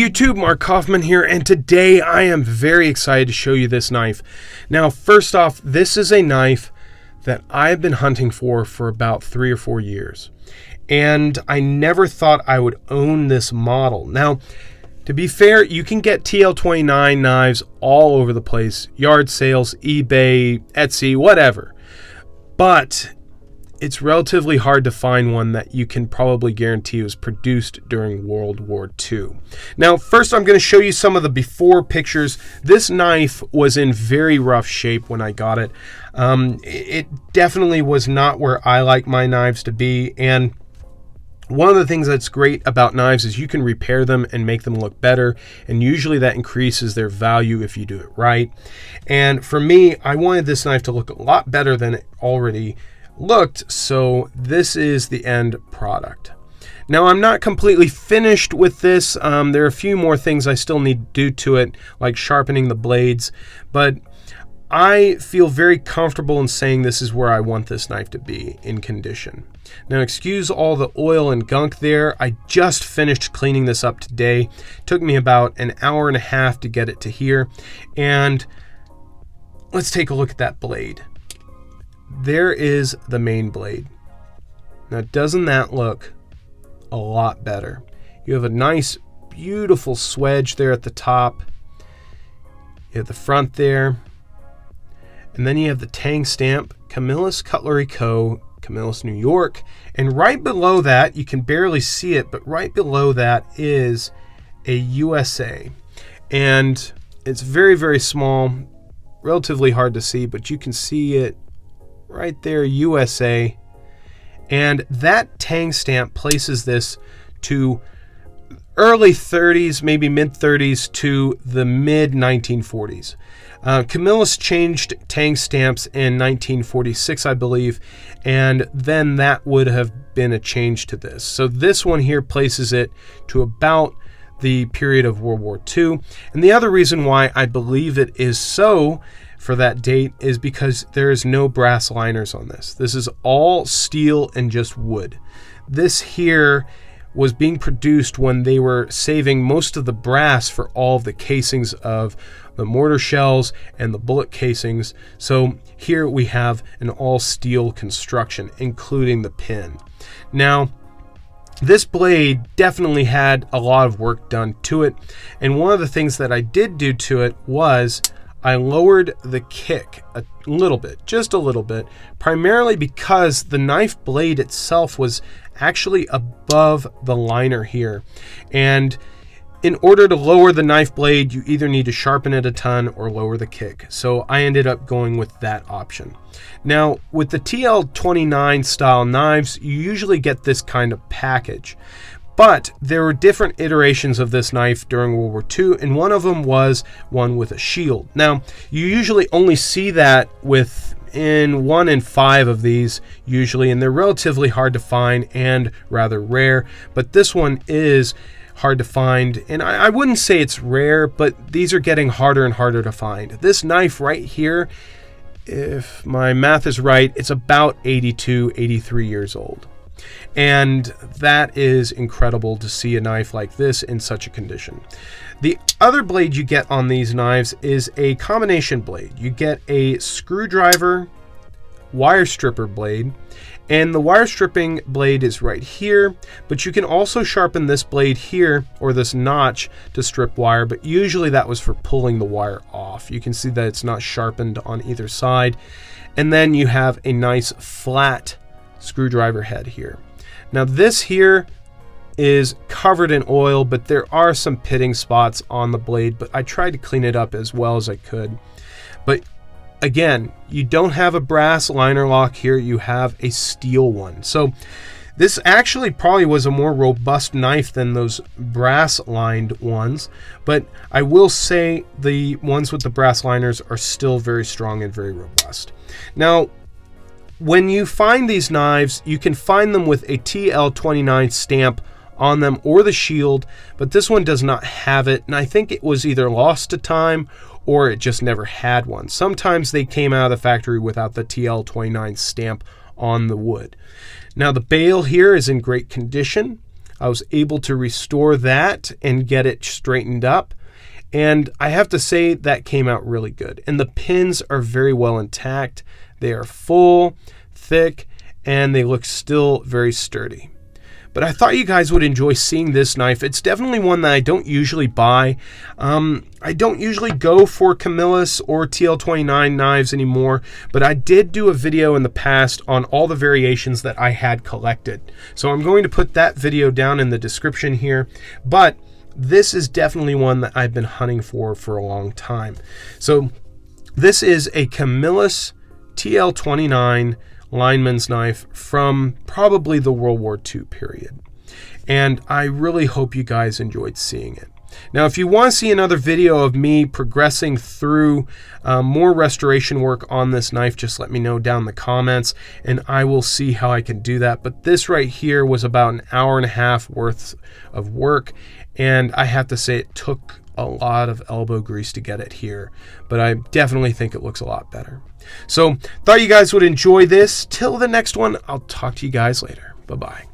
YouTube, Mark Kaufman here, and today I am very excited to show you this knife. Now, first off, this is a knife that I've been hunting for about 3 or 4 years, and I never thought I would own this model. Now, to be fair, you can get TL29 knives all over the place, yard sales, eBay, Etsy, whatever, but it's relatively hard to find one that you can probably guarantee was produced during World War II. Now, first I'm going to show you some of the before pictures. This knife was in very rough shape when I got it. It definitely was not where I like my knives to be, and one of the things that's great about knives is you can repair them and make them look better, and usually that increases their value if you do it right. And for me, I wanted this knife to look a lot better than it already looked, so this is the end product. Now, I'm not completely finished with this. There are a few more things I still need to do to it, like sharpening the blades, but I feel very comfortable in saying this is where I want this knife to be in condition. Now, excuse all the oil and gunk there. I just finished cleaning this up today. It took me about an hour and a half to get it to here, and let's take a look at that blade. There is the main blade. Now, doesn't that look a lot better? You have a nice, beautiful swedge there at the top. You have the front there. And then you have the Tang stamp, Camillus Cutlery Co., Camillus, New York. And right below that, you can barely see it, but right below that is a USA. And it's very, very small, relatively hard to see, but you can see it right there, USA. And that Tang stamp places this to early 30s, maybe mid 30s to the mid 1940s. Camillus changed Tang stamps in 1946, I believe, and then that would have been a change to this. So this one here places it to about the period of World War II. And the other reason why I believe it is so for that date is because there is no brass liners on this. This is all steel and just wood. This here was being produced when they were saving most of the brass for all of the casings of the mortar shells and the bullet casings. So here we have an all steel construction, including the pin. Now, this blade definitely had a lot of work done to it, and one of the things that I did do to it was I lowered the kick a little bit, just a little bit, primarily because the knife blade itself was actually above the liner here. And in order to lower the knife blade, you either need to sharpen it a ton or lower the kick. So I ended up going with that option. Now, with the TL29 style knives, you usually get this kind of package. But there were different iterations of this knife during World War II, and one of them was one with a shield. Now, you usually only see that in 1 in 5 of these usually, and they're relatively hard to find and rather rare, but this one is hard to find, and I wouldn't say it's rare, but these are getting harder and harder to find. This knife right here, if my math is right, it's about 82, 83 years old. And that is incredible to see a knife like this in such a condition. The other blade you get on these knives is a combination blade. You get a screwdriver wire stripper blade, and the wire stripping blade is right here, but you can also sharpen this blade here, or this notch, to strip wire, but usually that was for pulling the wire off. You can see that it's not sharpened on either side. And then you have a nice flat screwdriver head here. Now, this here is covered in oil, but there are some pitting spots on the blade, but I tried to clean it up as well as I could. But again, you don't have a brass liner lock here, you have a steel one. So this actually probably was a more robust knife than those brass lined ones, but I will say the ones with the brass liners are still very strong and very robust. Now, when you find these knives, you can find them with a TL29 stamp on them or the shield, but this one does not have it, and I think it was either lost to time or it just never had one. Sometimes they came out of the factory without the TL29 stamp on the wood. Now, the bail here is in great condition. I was able to restore that and get it straightened up. And I have to say that came out really good. And the pins are very well intact. They are full, thick, and they look still very sturdy. But I thought you guys would enjoy seeing this knife. It's definitely one that I don't usually buy. I don't usually go for Camillus or TL29 knives anymore, but I did do a video in the past on all the variations that I had collected. So I'm going to put that video down in the description here. But this is definitely one that I've been hunting for a long time. So this is a Camillus TL29 lineman's knife from probably the World War II period. And I really hope you guys enjoyed seeing it. Now, if you want to see another video of me progressing through more restoration work on this knife, just let me know down in the comments and I will see how I can do that. But this right here was about an hour and a half worth of work, and I have to say it took a lot of elbow grease to get it here, but I definitely think it looks a lot better. So thought you guys would enjoy this. Till the next one, I'll talk to you guys later. Bye-bye.